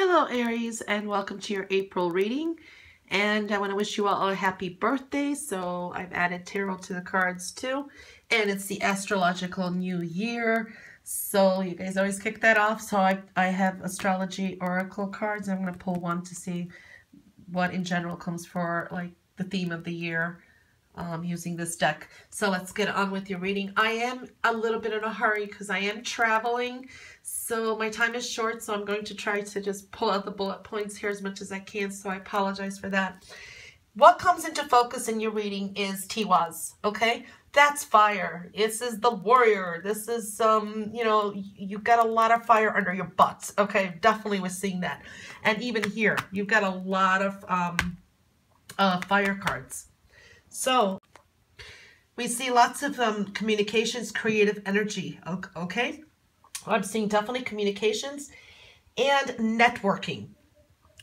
Hello Aries, and welcome to your April reading. And I want to wish you all a happy birthday. So I've added tarot to the cards too, and it's the astrological new year. So you guys always kick that off. So I have astrology oracle cards. I'm going to pull one to see what in general comes for like the theme of the year. Using this deck. So let's get on with your reading. I am a little bit in a hurry because I am traveling, so my time is short, so I'm going to try to just pull out the bullet points here as much as I can, so I apologize for that. What comes into focus in your reading is Tiwaz, okay? That's fire. This is the warrior. This is, you know, you've got a lot of fire under your butt, okay? Definitely was seeing that. And even here, you've got a lot of fire cards. So we see lots of communications, creative energy, okay? I'm seeing definitely communications and networking.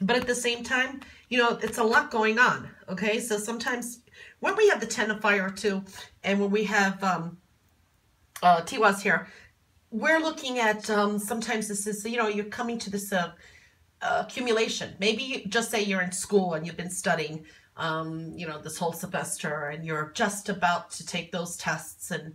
But at the same time, you know, it's a lot going on, okay? So sometimes when we have the 10 of fire too, and when we have Tiwaz here, we're looking at sometimes this is, you know, you're coming to this accumulation. Maybe just say you're in school and you've been studying you know, this whole semester, and you're just about to take those tests, and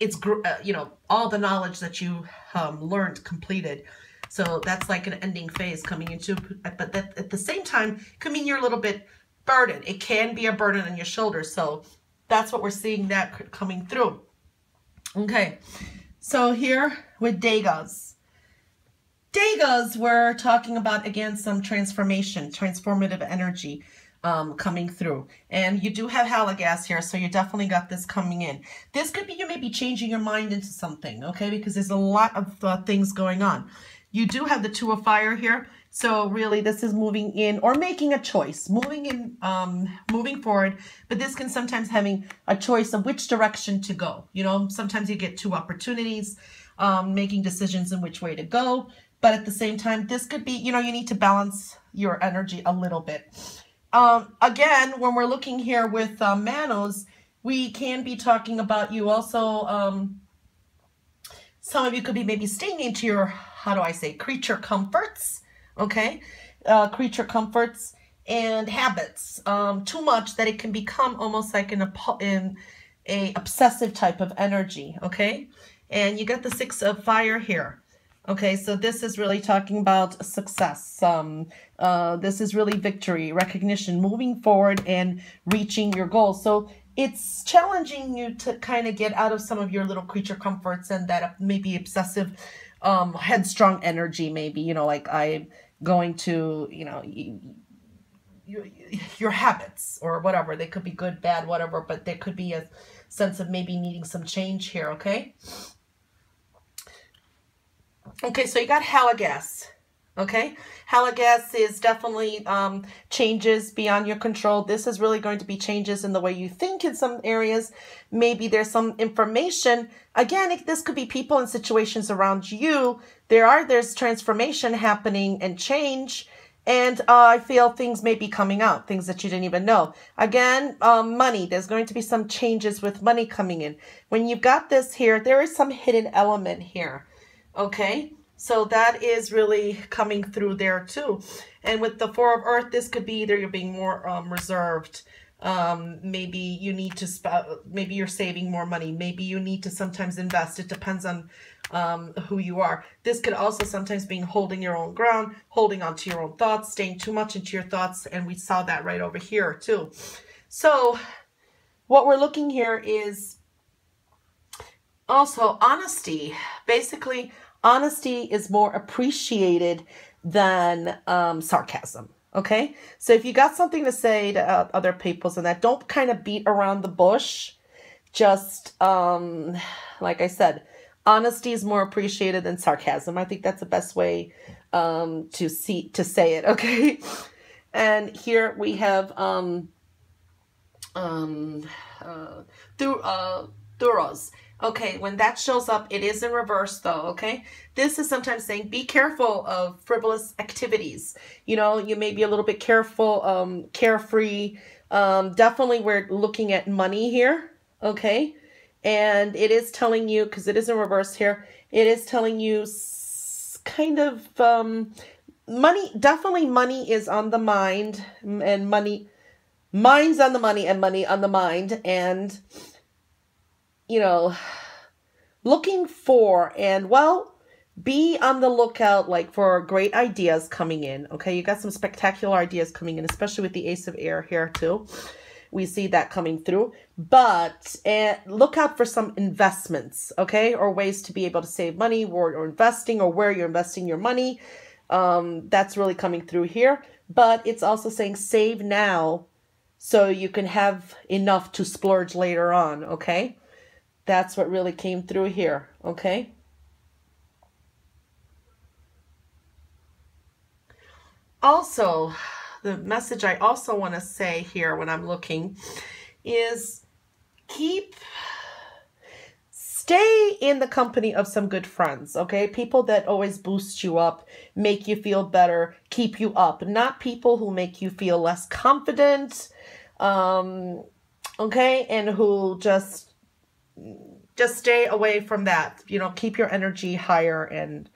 it's you know, all the knowledge that you learned completed. So that's like an ending phase coming into, but that at the same time could mean you're a little bit burdened. It can be a burden on your shoulders. So that's what we're seeing that coming through. Okay, so here with Degas, we're talking about, again, some transformation, transformative energy coming through. And you do have Halagas here, so you definitely got this coming in. This could be you may be changing your mind into something, okay, because there's a lot of things going on. You do have the Two of Fire here, so really this is moving in or making a choice, moving in, moving forward, but this can sometimes having a choice of which direction to go. You know, sometimes you get two opportunities, making decisions in which way to go, but at the same time, this could be, you know, you need to balance your energy a little bit. Again, when we're looking here with Manos, we can be talking about you also, some of you could be maybe staying into your, how do I say, creature comforts, okay? Creature comforts and habits, too much that it can become almost like in a obsessive type of energy, okay? And you got the Six of Fire here. Okay, so this is really talking about success. This is really victory, recognition, moving forward and reaching your goals. So it's challenging you to kind of get out of some of your little creature comforts and that maybe obsessive, headstrong energy, maybe, you know, like I'm going to, you know, your habits or whatever. They could be good, bad, whatever, but there could be a sense of maybe needing some change here, okay? Okay, so you got Halagas, okay? Halagas is definitely changes beyond your control. This is really going to be changes in the way you think in some areas. Maybe there's some information. Again, this could be people and situations around you. There's transformation happening and change. And I feel things may be coming out, things that you didn't even know. Again, money. There's going to be some changes with money coming in. When you've got this here, there is some hidden element here. Okay, so that is really coming through there too. And with the Four of Earth, this could be either you're being more reserved. Maybe you need to, maybe you're saving more money. Maybe you need to sometimes invest. It depends on who you are. This could also sometimes be holding your own ground, holding on to your own thoughts, staying too much into your thoughts. And we saw that right over here too. So what we're looking here is also honesty. Basically, honesty is more appreciated than sarcasm, okay? So if you got something to say to other people's and that, don't kind of beat around the bush. Just, like I said, honesty is more appreciated than sarcasm. I think that's the best way to say it, okay? And here we have Thuros. Okay, when that shows up, it is in reverse though, okay? This is sometimes saying be careful of frivolous activities. You know, you may be a little bit careful, carefree. Definitely we're looking at money here, okay? And it is telling you, because it is in reverse here, it is telling you kind of money, definitely money is on the mind, and mind's on the money and money on the mind. And, you know, looking for, and well, be on the lookout like for great ideas coming in. Okay, you got some spectacular ideas coming in, especially with the Ace of Air here too. We see that coming through. But look out for some investments, okay, or ways to be able to save money, or investing, or where you're investing your money. That's really coming through here. But it's also saying save now so you can have enough to splurge later on, okay? That's what really came through here, okay? Also, the message I also want to say here when I'm looking is stay in the company of some good friends, okay? People that always boost you up, make you feel better, keep you up, not people who make you feel less confident, okay? And who just stay away from that. You know, keep your energy higher and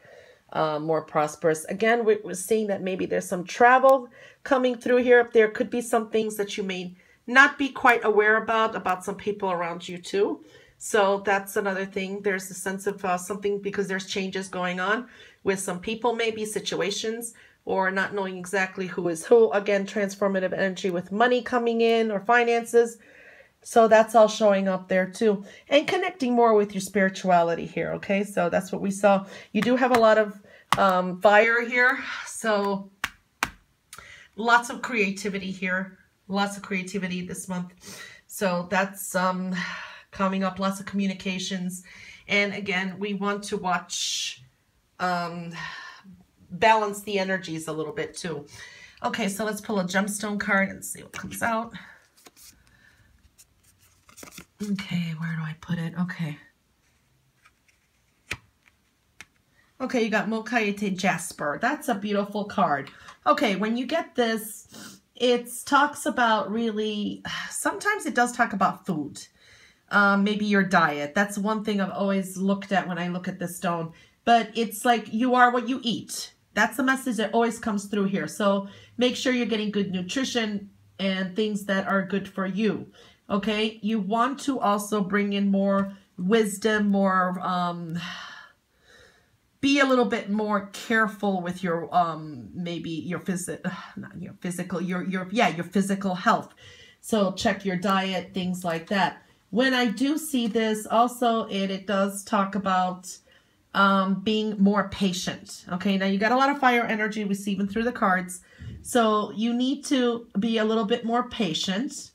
more prosperous. Again, we're seeing that maybe there's some travel coming through here. There could be some things that you may not be quite aware about some people around you too. So that's another thing. There's a sense of something, because there's changes going on with some people, maybe situations, or not knowing exactly who is who. Again, transformative energy with money coming in or finances. So that's all showing up there too. And connecting more with your spirituality here, okay? So that's what we saw. You do have a lot of fire here. So lots of creativity here. Lots of creativity this month. So that's coming up. Lots of communications. And again, we want to watch, balance the energies a little bit too. Okay, so let's pull a gemstone card and see what comes out. Okay, where do I put it? Okay. Okay, you got Mokayete Jasper. That's a beautiful card. Okay, when you get this, it talks about really, sometimes it does talk about food. Maybe your diet. That's one thing I've always looked at when I look at this stone. But it's like you are what you eat. That's the message that always comes through here. So make sure you're getting good nutrition and things that are good for you. Okay, you want to also bring in more wisdom, more, be a little bit more careful with your, maybe your your physical health. So check your diet, things like that. When I do see this also, it does talk about being more patient. Okay, now you got a lot of fire energy we see even through the cards. So you need to be a little bit more patient.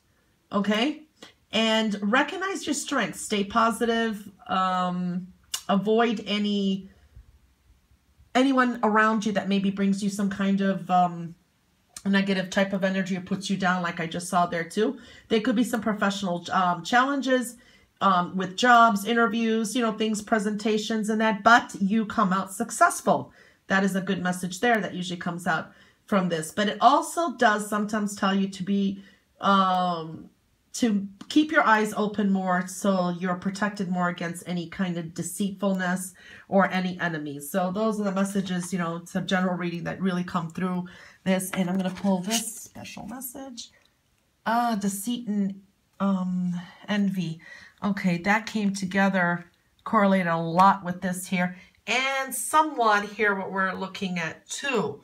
Okay, and recognize your strengths. Stay positive. Avoid anyone around you that maybe brings you some kind of negative type of energy or puts you down, like I just saw there too. There could be some professional challenges with jobs, interviews, you know, things, presentations and that, but you come out successful. That is a good message there that usually comes out from this. But it also does sometimes tell you to be to keep your eyes open more, so you're protected more against any kind of deceitfulness or any enemies. So those are the messages, you know, it's a general reading that really come through this. And I'm going to pull this special message. Deceit and envy. Okay, that came together, correlated a lot with this here. And somewhat here what we're looking at too.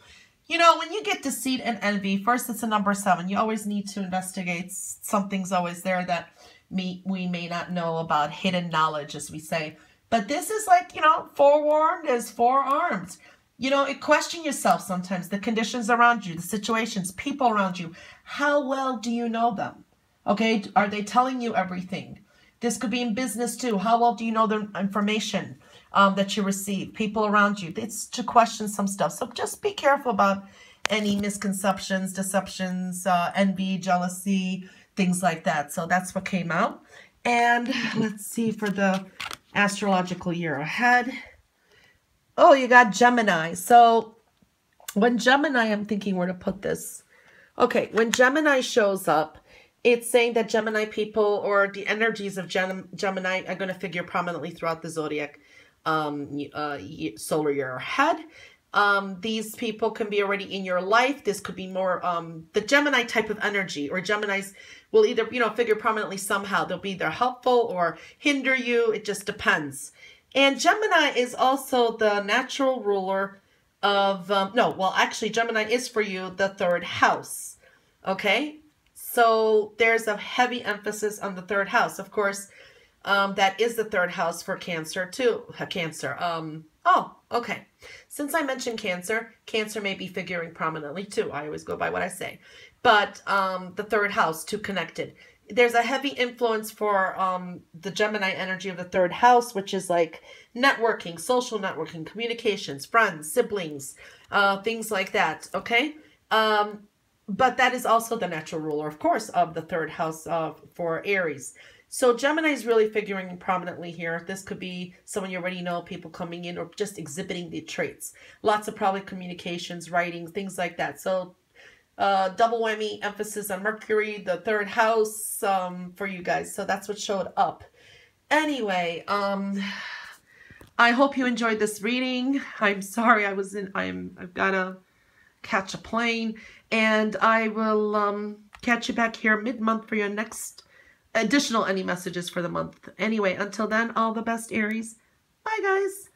You know, when you get deceit and envy, first it's a number 7. You always need to investigate. Something's always there that we may not know about, hidden knowledge, as we say. But this is like, you know, forewarned is forearmed. You know, question yourself sometimes, the conditions around you, the situations, people around you. How well do you know them? Okay, are they telling you everything? This could be in business too. How well do you know the information that you receive, people around you? It's to question some stuff. So just be careful about any misconceptions, deceptions, envy, jealousy, things like that. So that's what came out. And let's see for the astrological year ahead. Oh, you got Gemini. So when Gemini, I'm thinking where to put this. Okay, when Gemini shows up, it's saying that Gemini people, or the energies of Gemini, are going to figure prominently throughout the zodiac solar year ahead. These people can be already in your life. This could be more the Gemini type of energy, or Geminis will either, you know, figure prominently somehow. They'll be either helpful or hinder you. It just depends. And Gemini is also the natural ruler of, no, well, actually, Gemini is for you the third house. Okay? So there's a heavy emphasis on the third house. Of course, that is the third house for Cancer too. Cancer. Oh, okay. Since I mentioned Cancer, Cancer may be figuring prominently too. I always go by what I say. But the third house, too connected. There's a heavy influence for the Gemini energy of the third house, which is like networking, social networking, communications, friends, siblings, things like that, okay? But that is also the natural ruler, of course, of the third house for Aries. So Gemini is really figuring prominently here. This could be someone you already know, people coming in, or just exhibiting the traits. Lots of probably communications, writing, things like that. So double whammy, emphasis on Mercury, the third house for you guys. So that's what showed up. Anyway, I hope you enjoyed this reading. I'm sorry I've got to catch a plane, and I will catch you back here mid-month for your next additional any messages for the month. Anyway, until then, all the best, Aries. Bye, guys.